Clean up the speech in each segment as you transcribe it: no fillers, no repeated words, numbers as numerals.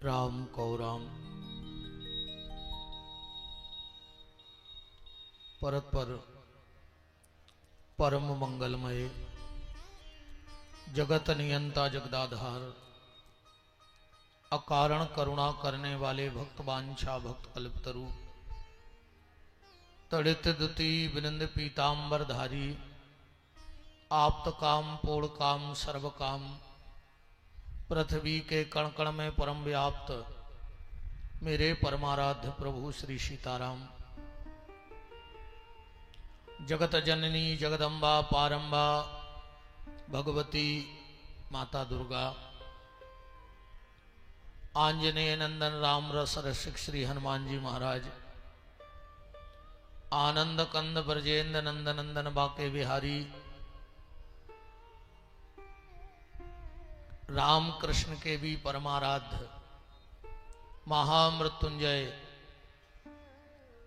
राम को राम परत परम मंगलमय जगत नियंता जगदाधार अकारण करुणा करने वाले भक्त वांछा भक्त कल्पतरु तड़ित दुति विनंद पीतांबर धारी आप्त काम पूर्ण काम सर्व काम पृथ्वी के कण कण में परम व्याप्त मेरे परमाराध्य प्रभु श्री सीताराम जगत जननी जगदम्बा पारंबा भगवती माता दुर्गा आंजनेय नंदन राम रस रसिक श्री हनुमान जी महाराज आनंद कंद ब्रजेंद्र नंदन नंदन बाके बिहारी राम कृष्ण के भी परमाराध्य महामृत्युंजय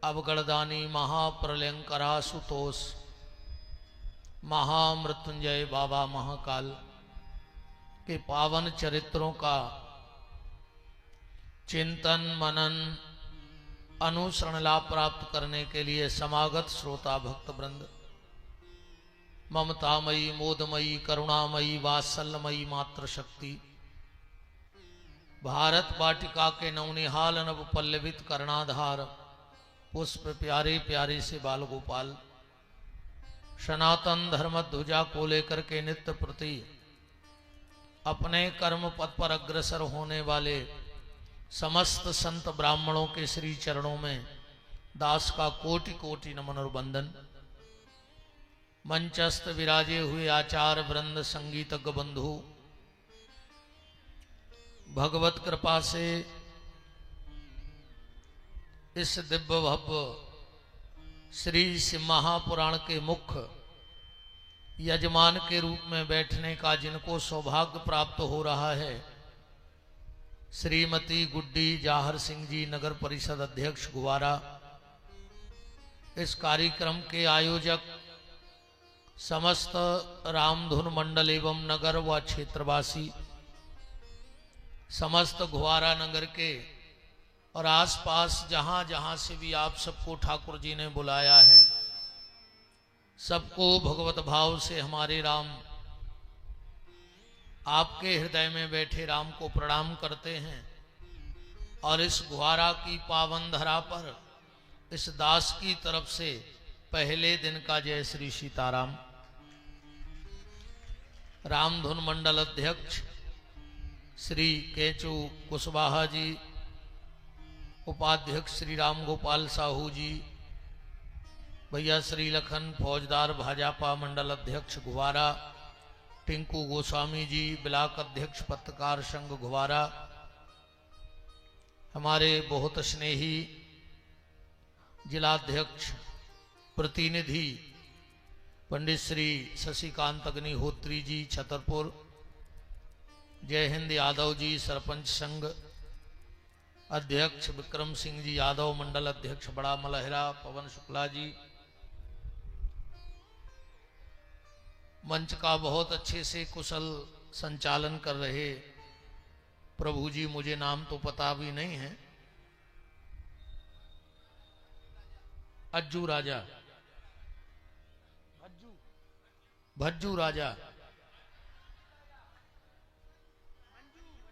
अवगणदानी महाप्रलयंकरासुतोष महामृत्युंजय बाबा महाकाल के पावन चरित्रों का चिंतन मनन अनुसरण लाभ प्राप्त करने के लिए समागत श्रोता भक्त वृंद ममतामयी मोदमयी करुणामयी वात्सल्यमयी मात्र शक्ति भारत वाटिका के नवनिहाल नव पल्लवित कर्णाधार पुष्प प्यारे प्यारे से बाल गोपाल सनातन धर्म ध्वजा को लेकर के नित्य प्रति अपने कर्म पथ पर अग्रसर होने वाले समस्त संत ब्राह्मणों के श्री चरणों में दास का कोटि कोटि नमन और वंदन। मंचस्थ विराजे हुए आचार्य वृंद संगीतज्ञ बंधु भगवत कृपा से इस दिव्य भव्य श्री शिव महापुराण के मुख्य यजमान के रूप में बैठने का जिनको सौभाग्य प्राप्त हो रहा है श्रीमती गुड्डी जाहर सिंह जी नगर परिषद अध्यक्ष गुवारा, इस कार्यक्रम के आयोजक समस्त रामधुन मंडल एवं नगर व क्षेत्रवासी, समस्त गुवारा नगर के और आसपास जहां जहां से भी आप सबको ठाकुर जी ने बुलाया है, सबको भगवत भाव से हमारे राम आपके हृदय में बैठे राम को प्रणाम करते हैं और इस गुहारा की पावन धरा पर इस दास की तरफ से पहले दिन का जय श्री सीताराम। रामधुन मंडल अध्यक्ष श्री केचू कुशवाहा जी, उपाध्यक्ष श्री राम गोपाल साहू जी, भैया श्री लखन फौजदार भाजपा मंडल अध्यक्ष गुवारा, टिंकू गोस्वामी जी ब्लॉक अध्यक्ष पत्रकार संघ गुवारा, हमारे बहुत स्नेही जिलाध्यक्ष प्रतिनिधि पंडित श्री शशिकांत अग्निहोत्री जी छतरपुर, जय हिंद यादव जी सरपंच संघ अध्यक्ष विक्रम सिंह जी यादव मंडल अध्यक्ष बड़ा मलहरा, पवन शुक्ला जी, मंच का बहुत अच्छे से कुशल संचालन कर रहे प्रभु जी, मुझे नाम तो पता भी नहीं है, अज्जू राजा, भज्जू राजा,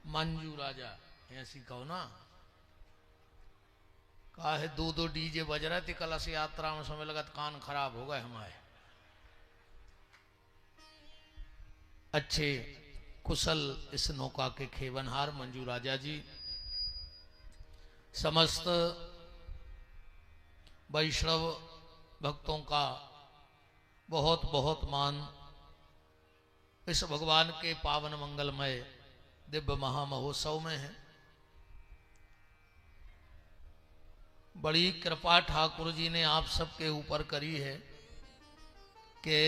मंजू राजा, ऐसी कहो ना, कहा है दो दो डीजे बज रहे थे कलश यात्रा में, समय लगा कान खराब हो गए हमारे। अच्छे कुशल इस नौका के खेवनहार मंजू राजा जी, समस्त वैष्णव भक्तों का बहुत बहुत मान इस भगवान के पावन मंगलमय दिव्य महामहोत्सव में है। बड़ी कृपा ठाकुर जी ने आप सबके ऊपर करी है कि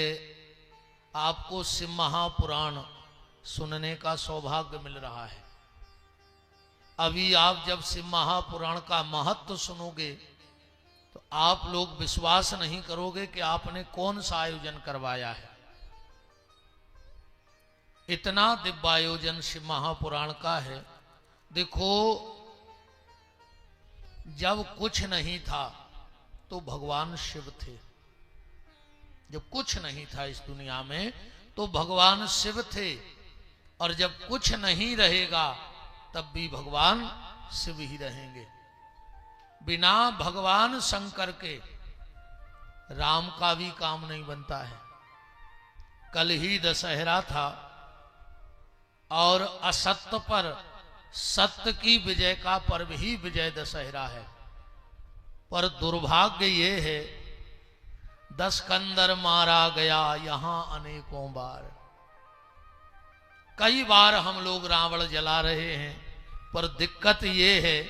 आपको शिव महापुराण सुनने का सौभाग्य मिल रहा है। अभी आप जब शिव महापुराण का महत्व सुनोगे तो आप लोग विश्वास नहीं करोगे कि आपने कौन सा आयोजन करवाया है। इतना दिव्य आयोजन शिव महापुराण का है। देखो, जब कुछ नहीं था तो भगवान शिव थे। जब कुछ नहीं था इस दुनिया में तो भगवान शिव थे, और जब कुछ नहीं रहेगा तब भी भगवान शिव ही रहेंगे। बिना भगवान शंकर के राम का भी काम नहीं बनता है। कल ही दशहरा था और असत्य पर सत्य की विजय का पर्व ही विजय दशहरा है। पर दुर्भाग्य ये है, 10 कंदर मारा गया यहां अनेकों बार। कई बार हम लोग रावण जला रहे हैं, पर दिक्कत ये है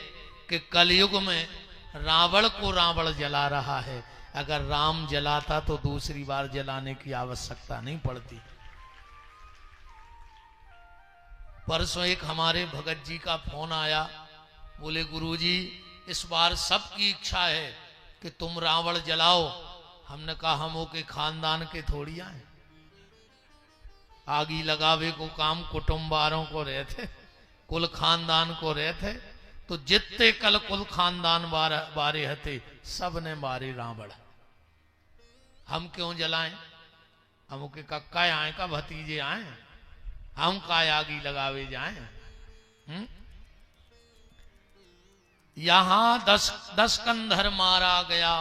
कि कलयुग में रावण को रावण जला रहा है। अगर राम जलाता तो दूसरी बार जलाने की आवश्यकता नहीं पड़ती। परसों एक हमारे भगत जी का फोन आया, बोले गुरुजी इस बार सबकी इच्छा है कि तुम रावण जलाओ। हमने कहा हम के खानदान के थोड़ी आए, आगी लगावे को काम कुटुंबारों को रहे थे, कुल खानदान को रहे थे। तो जितने कल कुल खानदान बारे हते सब ने मारे रावण। हम क्यों जलाएं? हम के कक्का आए का भतीजे आए, हम का आगी लगावे जाए। यहां 10 कंधर मारा गया,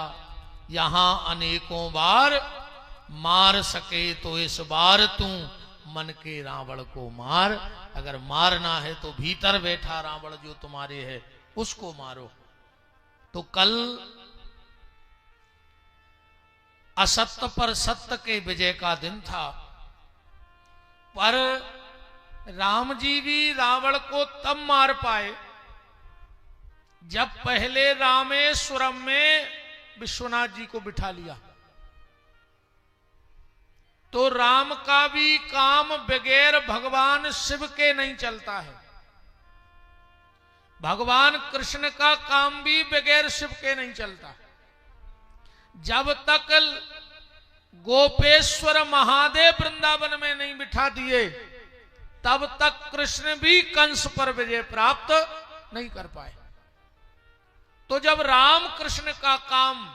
यहां अनेकों बार। मार सके तो इस बार तू मन के रावण को मार। अगर मारना है तो भीतर बैठा रावण जो तुम्हारे है उसको मारो। तो कल असत्य पर सत्य के विजय का दिन था, पर राम जी भी रावण को तब मार पाए जब पहले रामेश्वरम में विश्वनाथ जी को बिठा लिया। तो राम का भी काम बगैर भगवान शिव के नहीं चलता है, भगवान कृष्ण का काम भी बगैर शिव के नहीं चलता। जब तक गोपेश्वर महादेव वृंदावन में नहीं बिठा दिए तब तक कृष्ण भी कंस पर विजय प्राप्त नहीं कर पाए। तो जब राम कृष्ण का काम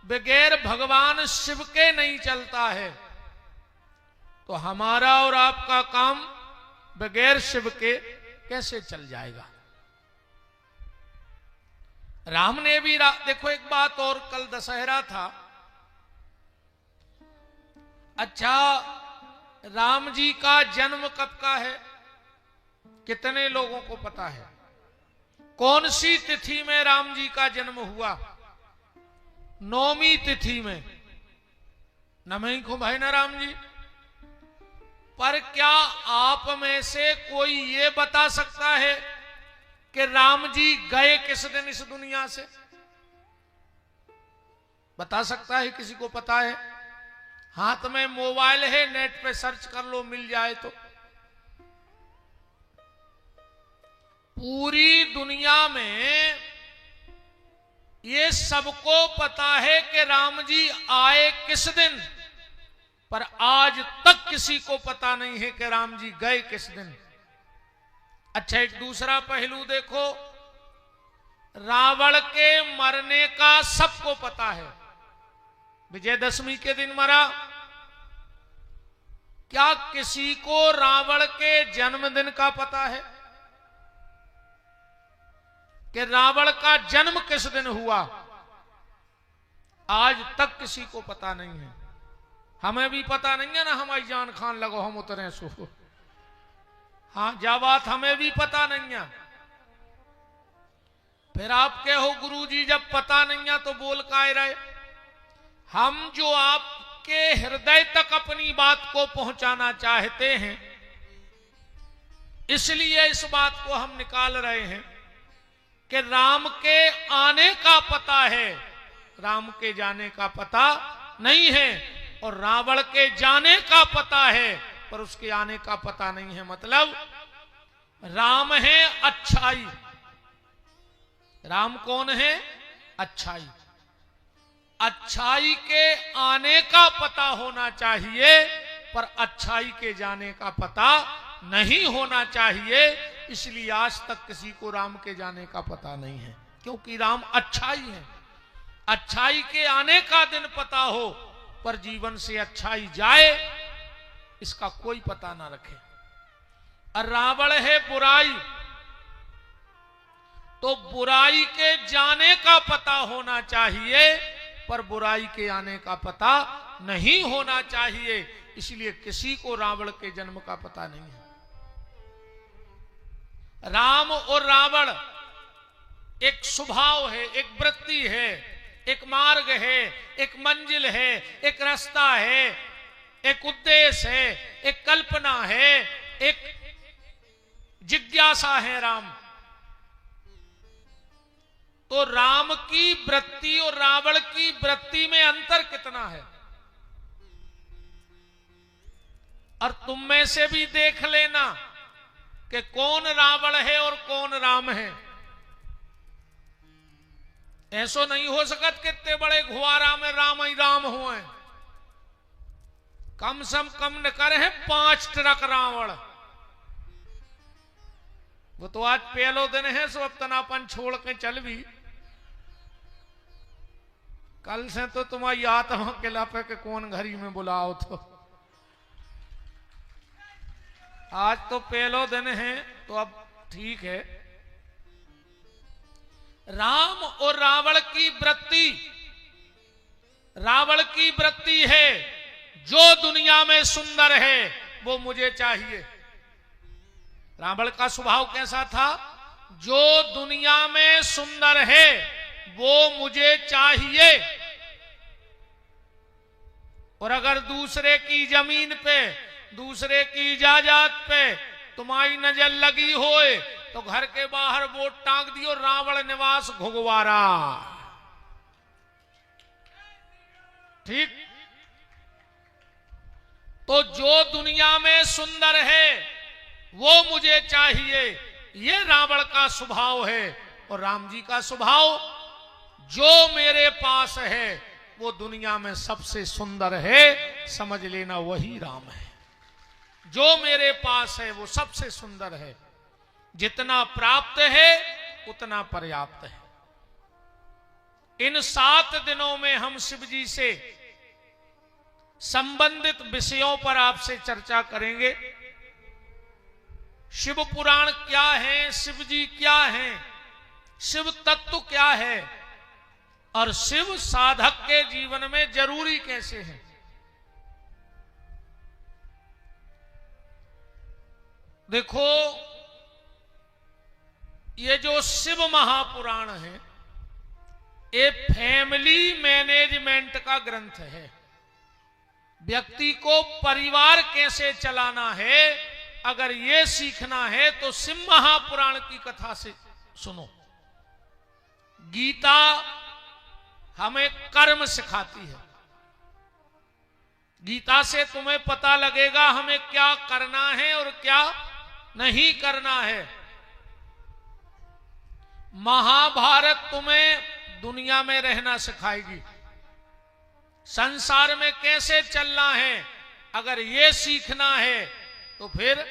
बगैर भगवान शिव के नहीं चलता है तो हमारा और आपका काम बगैर शिव के कैसे चल जाएगा? राम ने भी देखो एक बात और, कल दशहरा था। अच्छा, राम जी का जन्म कब का है कितने लोगों को पता है? कौन सी तिथि में राम जी का जन्म हुआ? 9वीं तिथि में। नमई को भाई ना राम जी। पर क्या आप में से कोई ये बता सकता है कि राम जी गए किस दिन इस दुनिया से? बता सकता है? किसी को पता है? हाथ में मोबाइल है, नेट पे सर्च कर लो, मिल जाए तो। पूरी दुनिया में ये सबको पता है कि राम जी आए किस दिन, पर आज तक किसी को पता नहीं है कि राम जी गए किस दिन। अच्छा, एक दूसरा पहलू देखो, रावण के मरने का सबको पता है। विजयदशमी के दिन मरा। क्या किसी को रावण के जन्मदिन का पता है कि रावण का जन्म किस दिन हुआ? आज तक किसी को पता नहीं है। हमें भी पता नहीं है ना, हमारी जान खान लगो हम उतरे सो। हाँ, जा बात हमें भी पता नहीं है। फिर आप कहो गुरुजी जब पता नहीं है तो बोल काहे रहे? हम जो आपके हृदय तक अपनी बात को पहुंचाना चाहते हैं, इसलिए इस बात को हम निकाल रहे हैं कि राम के आने का पता है, राम के जाने का पता नहीं है, और रावण के जाने का पता है पर उसके आने का पता नहीं है। मतलब राम है अच्छाई। राम कौन है? अच्छाई। अच्छाई के आने का पता होना चाहिए पर अच्छाई के जाने का पता नहीं होना चाहिए। इसलिए आज तक किसी को राम के जाने का पता नहीं है, क्योंकि राम अच्छाई है। अच्छाई के आने का दिन पता हो पर जीवन से अच्छाई जाए इसका कोई पता ना रखे। और रावण है बुराई, तो बुराई के जाने का पता होना चाहिए पर बुराई के आने का पता नहीं होना चाहिए। इसलिए किसी को रावण के जन्म का पता नहीं है। राम और रावण एक स्वभाव है, एक वृत्ति है, एक मार्ग है, एक मंजिल है, एक रास्ता है, एक उद्देश्य है, एक कल्पना है, एक जिज्ञासा है राम। तो राम की वृत्ति और रावण की वृत्ति में अंतर कितना है। और तुम में से भी देख लेना कि कौन रावण है और कौन राम है। ऐसो नहीं हो सकत कि इतने बड़े घुआरा में राम ही राम हुए। कम से कम न करे हैं 5 ट्रक रावण। वो तो आज पहलो दिन है, सो अब तनापन छोड़ के चल भी। कल से तो तुम्हारी आत्मा के लापे के कौन घरी में बुलाओ। तो आज तो पहलो दिन है तो अब ठीक है। राम और रावण की वृत्ति, रावण की वृत्ति है जो दुनिया में सुंदर है वो मुझे चाहिए। रावण का स्वभाव कैसा था? जो दुनिया में सुंदर है वो मुझे चाहिए। और अगर दूसरे की जमीन पे, दूसरे की जायदाद पे तुम्हारी नजर लगी होए तो घर के बाहर बोर्ड टांग दियो, रावण निवास घुगवारा। ठीक? तो जो दुनिया में सुंदर है वो मुझे चाहिए, ये रावण का स्वभाव है। और राम जी का स्वभाव, जो मेरे पास है वो दुनिया में सबसे सुंदर है, समझ लेना वही राम है। जो मेरे पास है वो सबसे सुंदर है। जितना प्राप्त है उतना पर्याप्त है। इन 7 दिनों में हम शिव जी से संबंधित विषयों पर आपसे चर्चा करेंगे। शिव पुराण क्या है, शिव जी क्या है, शिव तत्व क्या है और शिव साधक के जीवन में जरूरी कैसे है। देखो, ये जो शिव महापुराण है ये फैमिली मैनेजमेंट का ग्रंथ है। व्यक्ति को परिवार कैसे चलाना है अगर ये सीखना है तो शिव महापुराण की कथा से सुनो। गीता हमें कर्म सिखाती है। गीता से तुम्हें पता लगेगा हमें क्या करना है और क्या नहीं करना है। महाभारत तुम्हें दुनिया में रहना सिखाएगी, संसार में कैसे चलना है। अगर ये सीखना है तो फिर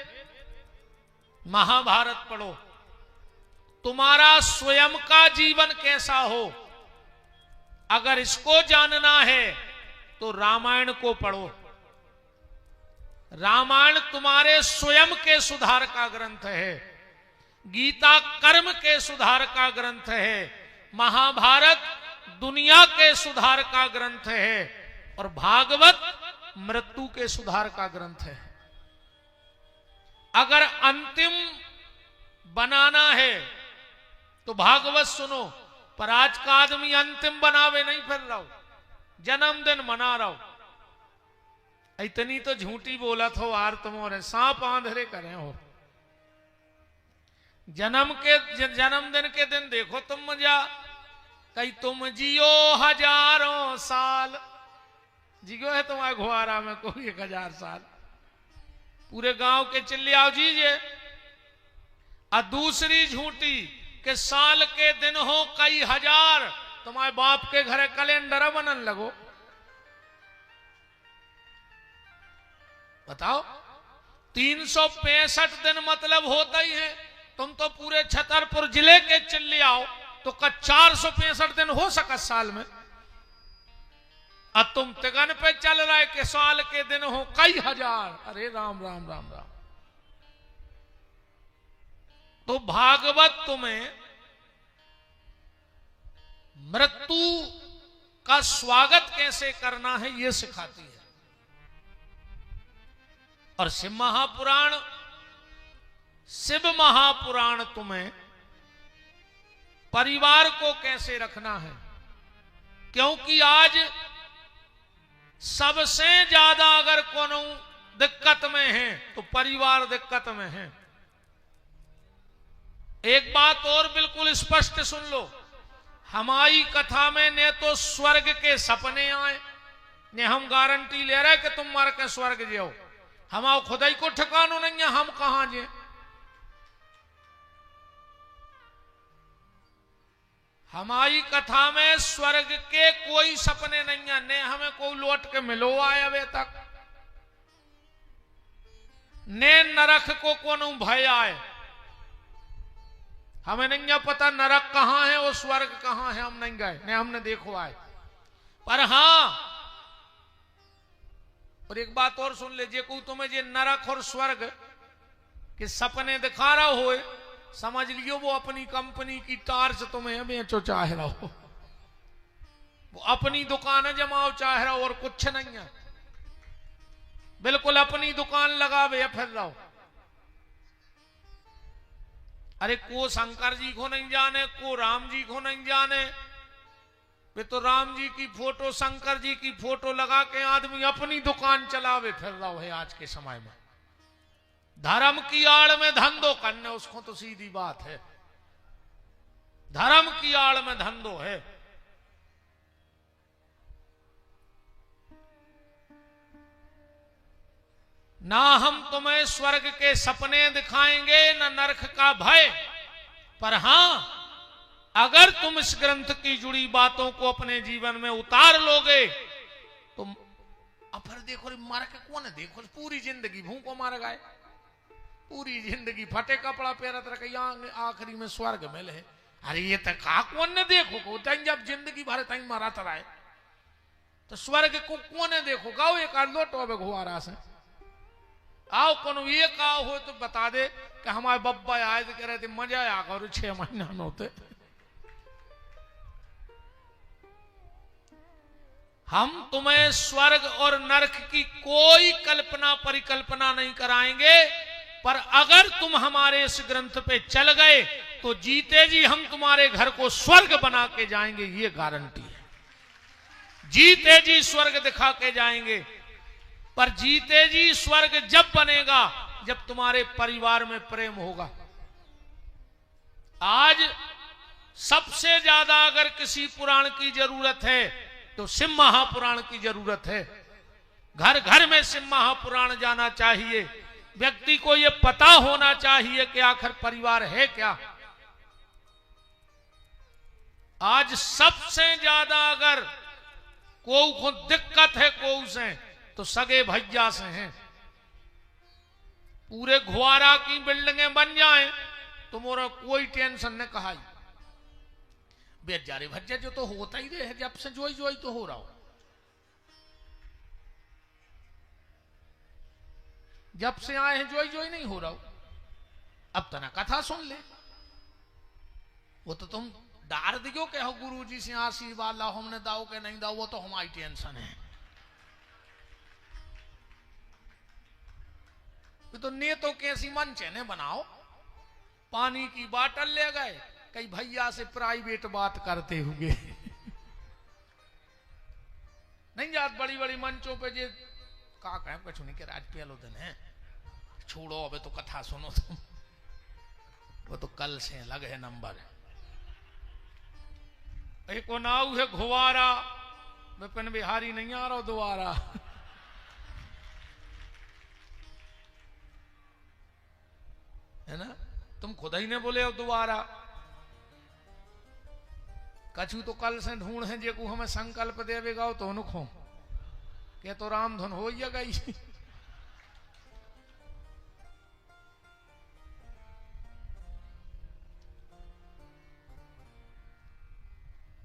महाभारत पढ़ो। तुम्हारा स्वयं का जीवन कैसा हो, अगर इसको जानना है तो रामायण को पढ़ो। रामायण तुम्हारे स्वयं के सुधार का ग्रंथ है। गीता कर्म के सुधार का ग्रंथ है। महाभारत दुनिया के सुधार का ग्रंथ है और भागवत मृत्यु के सुधार का ग्रंथ है। अगर अंतिम बनाना है तो भागवत सुनो, पर आज का आदमी अंतिम बनावे नहीं फिर रहा हो, जन्मदिन मना रहा हो। इतनी तो झूठी बोलत हो आर तुम और सांप आंधरे करे हो। जन्मदिन के दिन देखो तुम मजा, कहीं तुम जियो हजारों साल, जियो है तुम्हारे घुआरा में कोई 1000 साल, पूरे गांव के चिल्ले आओ जीजिए। और दूसरी झूठी के साल के दिन हो कई हजार, तुम्हारे बाप के घरे कैलेंडर बनन लगो। बताओ 365 दिन मतलब होता ही है। तुम तो पूरे छतरपुर जिले के चिल्ले आओ तो 465 दिन हो सका साल में, अब तुम तिगन पे चल रहे कि साल के दिन हो कई हजार। अरे राम राम राम राम। तो भागवत तुम्हें मृत्यु का स्वागत कैसे करना है यह सिखाती है। और शिव महापुराण तुम्हें परिवार को कैसे रखना है, क्योंकि आज सबसे ज्यादा अगर कोनो दिक्कत में है तो परिवार दिक्कत में है। एक बात और बिल्कुल स्पष्ट सुन लो, हमारी कथा में ने तो स्वर्ग के सपने आए, ने हम गारंटी ले रहे कि तुम मर के स्वर्ग जाओ, हमारा खुदाई को ठिकानो नहीं है, हम कहां जाए। हमारी कथा में स्वर्ग के कोई सपने नहीं है, ने हमें कोई लौट के मिलो आए अबे तक, ने नरक को कोनो भय आए। हमें नहीं पता नरक कहां है और स्वर्ग कहां है, हम नहीं गए, ने हमने देखो आए। पर हां, और एक बात और सुन ले, जे को तुम्हें जे नरक और स्वर्ग के सपने दिखा रहा हो, समझ लियो वो अपनी कंपनी की टार्च तुम्हें बेचो चाह रहा हो, वो अपनी दुकान जमाओ चाह रहा हो और कुछ नहीं है, बिल्कुल अपनी दुकान लगावे फिर रहो। अरे को शंकर जी को नहीं जाने, को राम जी को नहीं जाने, वे तो राम जी की फोटो शंकर जी की फोटो लगा के आदमी अपनी दुकान चलावे फिर रहा है आज के समय में। धर्म की आड़ में धंधो करने, उसको तो सीधी बात है, धर्म की आड़ में धंधो है। ना हम तुम्हें स्वर्ग के सपने दिखाएंगे न नरक का भय, पर हां अगर तुम इस ग्रंथ की जुड़ी बातों को अपने जीवन में उतार लोगे तो अब फिर देखो मर के कौन है, देखो पूरी जिंदगी भूखों मार गए, पूरी जिंदगी फटे कपड़ा पहनत रखे, आखिरी में स्वर्ग मिले। अरे ये तो का कौन ने देखो को, जब जिंदगी भर तई मरत रहे तो स्वर्ग को कौन ने देखो। गाओ एक लोटो अब घुआरा से आओ, कोनो ये का हो तो बता दे कि हमारे बब्बा आए तो कह रहे थे मजा आ कर 6 महीना होते। हम तुम्हें स्वर्ग और नरक की कोई कल्पना परिकल्पना नहीं कराएंगे, पर अगर तुम हमारे इस ग्रंथ पे चल गए तो जीते जी हम तुम्हारे घर को स्वर्ग बना के जाएंगे, ये गारंटी है। जीते जी स्वर्ग दिखा के जाएंगे, पर जीते जी स्वर्ग जब बनेगा जब तुम्हारे परिवार में प्रेम होगा। आज सबसे ज्यादा अगर किसी पुराण की जरूरत है तो शिव महापुराण की जरूरत है। घर घर में शिव महापुराण जाना चाहिए, व्यक्ति को यह पता होना चाहिए कि आखिर परिवार है क्या। आज सबसे ज्यादा अगर को दिक्कत है को से तो सगे भैया से हैं। पूरे घुआरा की बिल्डिंगें बन जाएं तो मोरा कोई टेंशन न कहा, बेचारे भज्जा जो तो होता ही रहे, जब से जोई जोई तो हो रहा हो, जब से आए हैं जोई जोई नहीं हो रहा हो। अब तना कथा सुन ले, वो तो तुम डार दियो के हो गुरु जी से आशीर्वाद लाओ, हमने दाओ के नहीं दाओ, वो तो हमारी टेंशन है। तो ने तो कैसी मन चेने बनाओ, पानी की बाटल ले गए, कई भैया से प्राइवेट बात करते हुए नहीं जात बड़ी बड़ी मंचों पे जे का कहें कुछ नहीं के राज पहलो दिन है, छोड़ो अबे तो कथा सुनो तुम। वो तो कल से लग है नंबर। एक नाव है घुवारा, विपिन बिहारी नहीं आ रहा दोबारा। है ना, तुम खुद ही ने बोले अब दोबारा। कछु तो कल से ढूंढ है जेकू हमें संकल्प देवेगा तो नुखो के तो राम धुन हो गई।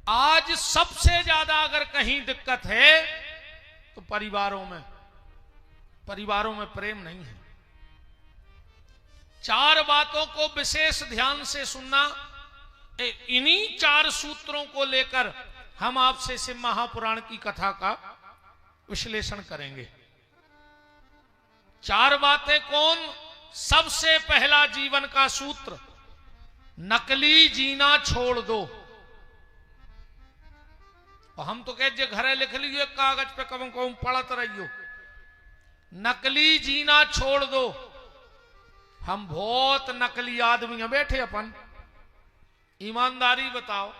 आज सबसे ज्यादा अगर कहीं दिक्कत है तो परिवारों में प्रेम नहीं है। चार बातों को विशेष ध्यान से सुनना। इन्हीं चार सूत्रों को लेकर हम आपसे शिव महापुराण की कथा का विश्लेषण करेंगे। चार बातें कौन? सबसे पहला जीवन का सूत्र, नकली जीना छोड़ दो। और हम तो कहते घरे लिख लीजिए कागज पे, कब कब पढ़त रहियो। नकली जीना छोड़ दो। हम बहुत नकली आदमी हैं बैठे अपन। ईमानदारी बताओ,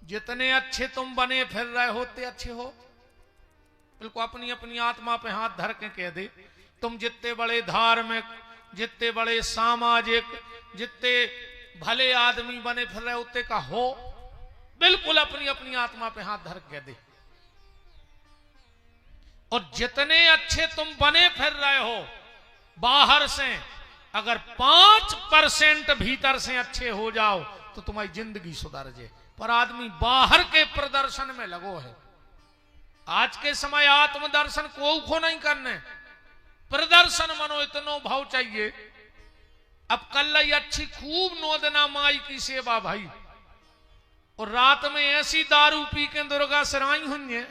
जितने अच्छे तुम बने फिर रहे होते अच्छे हो? बिल्कुल अपनी अपनी आत्मा पे हाथ धर के कह दे, तुम जितने बड़े धार्मिक, जितने बड़े सामाजिक, जितने भले आदमी बने फिर रहे होते का हो? बिल्कुल अपनी अपनी आत्मा पे हाथ धर के दे। और जितने अच्छे तुम बने फिर रहे हो बाहर से, अगर 5% भीतर से अच्छे हो जाओ तो तुम्हारी जिंदगी सुधर जाए। पर आदमी बाहर के प्रदर्शन में लगो है। आज के समय आत्मदर्शन को नहीं करने, प्रदर्शन मनो इतनो भाव चाहिए। अब कल अच्छी खूब नोदना माई की सेवा भाई, और रात में ऐसी दारू पी के दुर्गा सराई हुई है,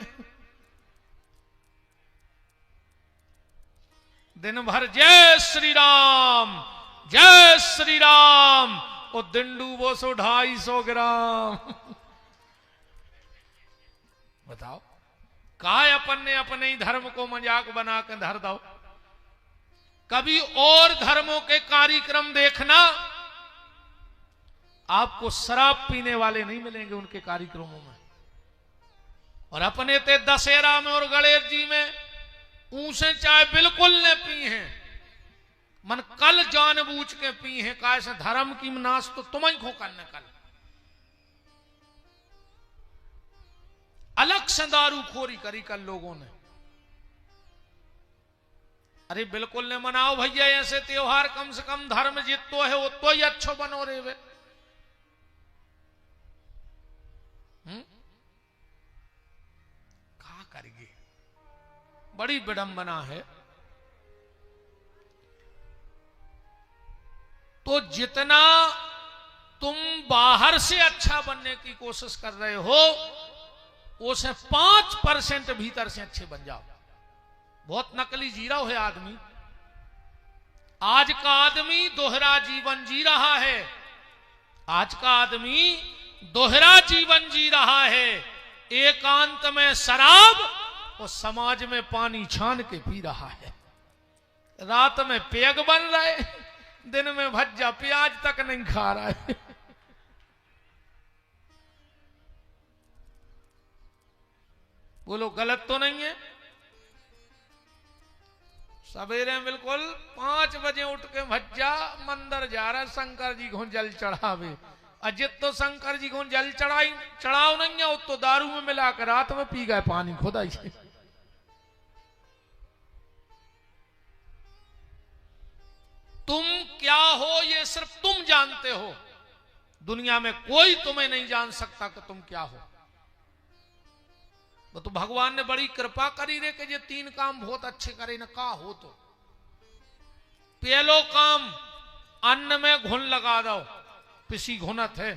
दिन भर जय श्री राम जय श्री राम, और दिंडू वो 250 ग्राम। बताओ, काय अपन ने अपने ही धर्म को मजाक बना के धर दो। कभी और धर्मों के कार्यक्रम देखना, आपको शराब पीने वाले नहीं मिलेंगे उनके कार्यक्रमों में। और अपने ते दशहरा में और गणेश जी में ऊंसे चाय बिल्कुल ने पी हैं, मन कल जानबूझ के पी हैं। कैसे धर्म की नाश तो तुम ही खो करने कल। अलग से दारू खोरी करी कल लोगों ने। अरे बिल्कुल ने मनाओ भैया ऐसे त्योहार, कम से कम धर्म जितो है वो तो ही अच्छो बनो रे वे। कहा करेंगे, बड़ी विडंबना है। तो जितना तुम बाहर से अच्छा बनने की कोशिश कर रहे हो, उसे 5% भीतर से अच्छे बन जाओ। बहुत नकली जी रहा है आदमी। आज का आदमी दोहरा जीवन जी रहा है। आज का आदमी दोहरा जीवन जी रहा है। एकांत में शराब और समाज में पानी छान के पी रहा है। रात में पेग बन रहे, दिन में भज्जा प्याज तक नहीं खा रहा है। बोलो गलत तो नहीं है? सवेरे बिल्कुल 5 बजे उठ के भज्जा मंदिर जा रहा है, शंकर जी को जल चढ़ावे। अजित तो शंकर जी को जल चढ़ाओ नहीं है, तो दारू में मिलाकर रात में पी गए पानी खुदाई से। तुम क्या हो ये सिर्फ तुम जानते हो। दुनिया में कोई तुम्हें नहीं जान सकता कि तुम क्या हो। वो तो भगवान ने बड़ी कृपा करी रे कि ये 3 काम बहुत अच्छे करे न। का हो तो पहलो काम, अन्न में घुन लगा दो। पिसी घुनत है,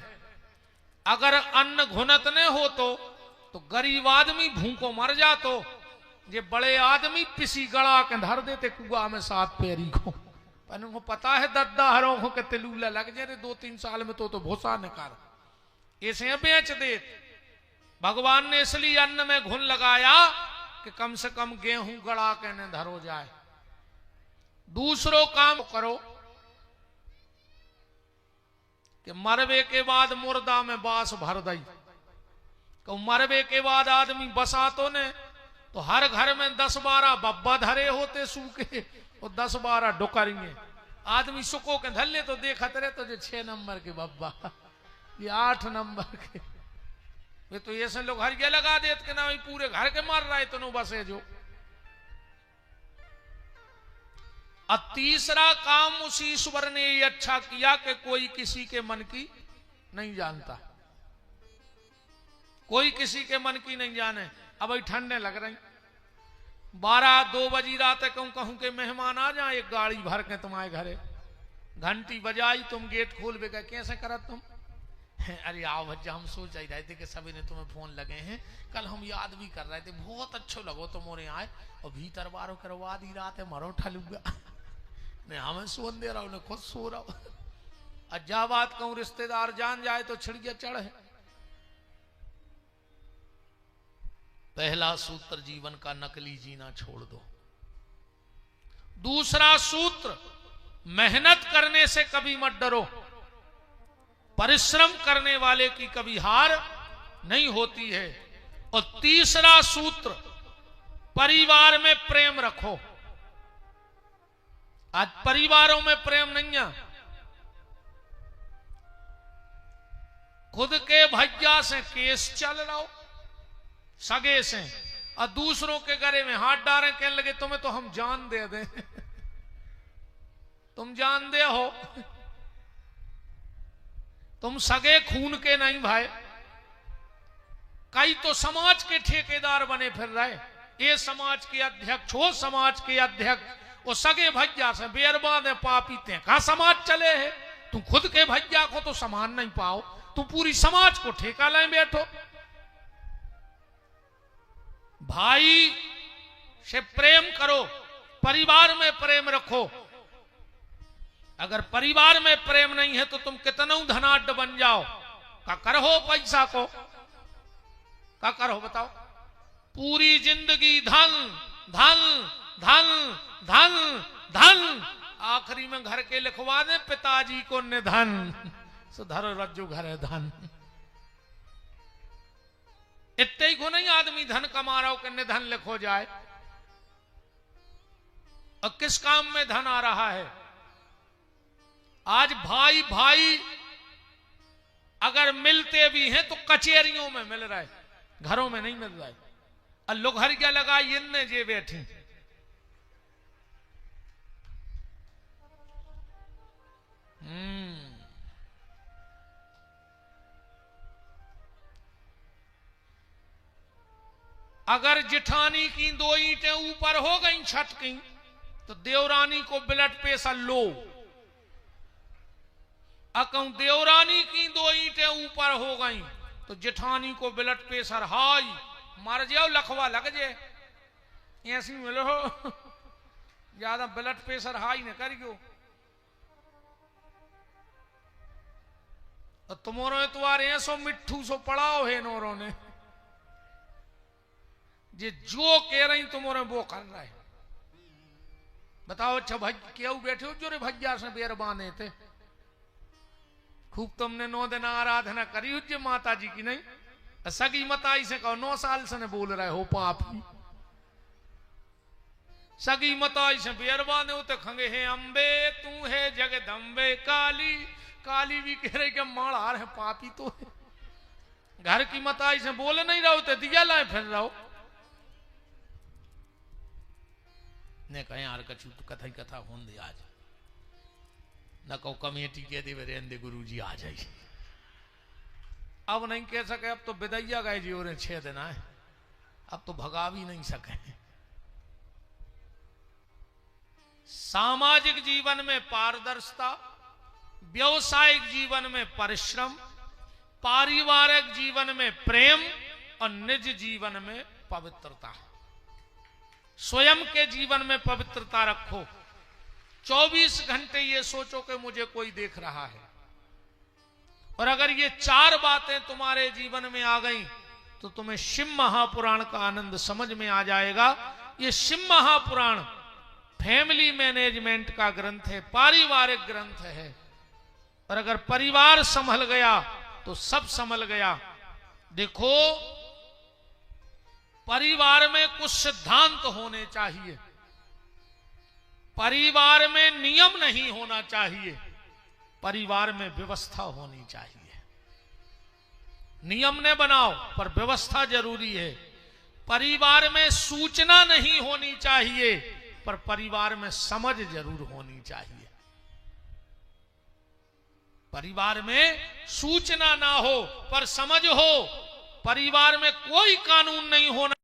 अगर अन्न घुनत न हो तो गरीब आदमी भूखों मर जातो। ये बड़े आदमी पिसी गड़ा के धर देते कुआ में 7 पैरी को। उनको पता है दद्दा हरों को के तिलूला लग जाए 2-3 साल में तो भूसा निकाल ऐसे बेच दे। भगवान ने इसलिए अन्न में घुन लगाया कि कम से कम गेहूं गड़ा के न धरो जाए। दूसरो काम करो, कि मरवे के बाद मुर्दा में बास भर दई। कहू मरवे के बाद आदमी बसा तो ने, तो हर घर में 10-12 बब्बा धरे होते सूखे और 10-12 डुकरिए। आदमी सुको के धल्ले तो देखत रहे तो जो 6 नंबर के बब्बा, ये 8 नंबर के, वे तो ऐसे लोग हरिया लगा देते कि ना पूरे घर के मार रहा है तो नो बसे जो। अब तीसरा काम उस ईश्वर ने ये अच्छा किया कि कोई किसी के मन की नहीं जानता, कोई किसी के मन की नहीं जाने। अब अभी ठंडे लग रही, 12-2 बजी रात कहूं के मेहमान आ जाए, एक गाड़ी भर के तुम्हारे घरे, घंटी बजाई, तुम गेट खोल बेगा, कैसे करत तुम? अरे आओ भज्जा, हम सोच ही रहे थे कि सभी ने तुम्हें फोन लगे हैं, कल हम याद भी कर रहे थे, बहुत अच्छो लगो तुम्हारे आए, और भीतर बारो करवा दी रात है मरो ठलूगा नहीं, हमें सोन दे रहा हूं, खुद सो रहा हूं। अज्जा बात कहूं रिश्तेदार जान जाए तो छिड़िया चढ़ है। पहला सूत्र जीवन का नकली जीना छोड़ दो। दूसरा सूत्र, मेहनत करने से कभी मत डरो, परिश्रम करने वाले की कभी हार नहीं होती है। और तीसरा सूत्र, परिवार में प्रेम रखो। आज परिवारों में प्रेम नहीं है, खुद के भैया से केस चल रहा हो, सगे से, और दूसरों के गले में हाथ डालें, कहने लगे तुम्हें तो हम जान दे दें तुम जान दे हो, तुम सगे खून के नहीं भाई। कई तो समाज के ठेकेदार बने फिर रहे, ये समाज के अध्यक्ष हो, समाज के अध्यक्ष, वो सगे भैया से बेरबाद है, पापी थे, कहा समाज चले है। तुम खुद के भैया को तो समान नहीं पाओ, तुम पूरी समाज को ठेका ले बैठो। भाई से प्रेम करो, परिवार में प्रेम रखो। अगर परिवार में प्रेम नहीं है तो तुम कितना धनाढ्य बन जाओ, का करो पैसा को, का करो बताओ? पूरी जिंदगी धन धन धन धन धन, आखिरी में घर के लिखवा दे पिताजी को निधन, सुधर रज्जु घर है धन। इतने ही को नहीं आदमी धन कमा रहा हो कि निधन लिखो जाए। और किस काम में धन आ रहा है? आज भाई भाई अगर मिलते भी हैं तो कचहरियों में मिल रहा है, घरों में नहीं मिल रहा है। और लोग हर क्या लगा इनने जे बैठे, अगर जिठानी की 2 ईंटें ऊपर हो गई छत की तो देवरानी को ब्लड प्रेशर लो। अकं देवरानी की 2 ईंटें ऊपर हो गई तो जिठानी को ब्लड प्रेशर हाई, मर जाओ लखवा लग जाए, ऐसी मिलो ज्यादा ब्लड प्रेशर हाई न करियो। तुम्हारे तुम्हारे ऐसो मिट्ठू सो पड़ाओ है नोरों ने, जो कह रही तुम्हारे वो कर रहा है। बताओ अच्छा भाई क्यों बैठे हो जो रे भैया से बेर बांधे थे, खूब तुमने 9 दिन आराधना करी उज्ज माता जी की नहीं, सगी मताई से कहो 9 साल से ने बोल रहे हो पापी। सगी मताई से बेर बांधे होते खंगे है अम्बे तू है जगदम्बे काली, काली भी कह रही कि माड़ा है पापी तो है। घर की मताई से बोल नहीं रहो तो दिया लाए फिर रहो ने कहे यार कछु तो कथा ही कथा होन दे आज न कहो कमेटी कह दे रेंदे गुरु जी आ जाइए। अब नहीं कह सके, अब तो बिदैया गए जी और 6 दिन आए, अब तो भगा भी नहीं सके। सामाजिक जीवन में पारदर्शिता, व्यवसायिक जीवन में परिश्रम, पारिवारिक जीवन में प्रेम और निज जीवन में पवित्रता। स्वयं के जीवन में पवित्रता रखो। 24 घंटे ये सोचो कि मुझे कोई देख रहा है, और अगर ये 4 बातें तुम्हारे जीवन में आ गई तो तुम्हें शिव महापुराण का आनंद समझ में आ जाएगा। ये शिव महापुराण फैमिली मैनेजमेंट का ग्रंथ है, पारिवारिक ग्रंथ है। और अगर परिवार संभल गया तो सब संभल गया। देखो, परिवार में कुछ सिद्धांत होने चाहिए, परिवार में नियम नहीं होना चाहिए, परिवार में व्यवस्था होनी चाहिए। नियम ने बनाओ पर व्यवस्था जरूरी है। परिवार में सूचना नहीं होनी चाहिए पर परिवार में समझ जरूर होनी चाहिए। परिवार में सूचना ना हो पर समझ हो। परिवार में कोई कानून नहीं होना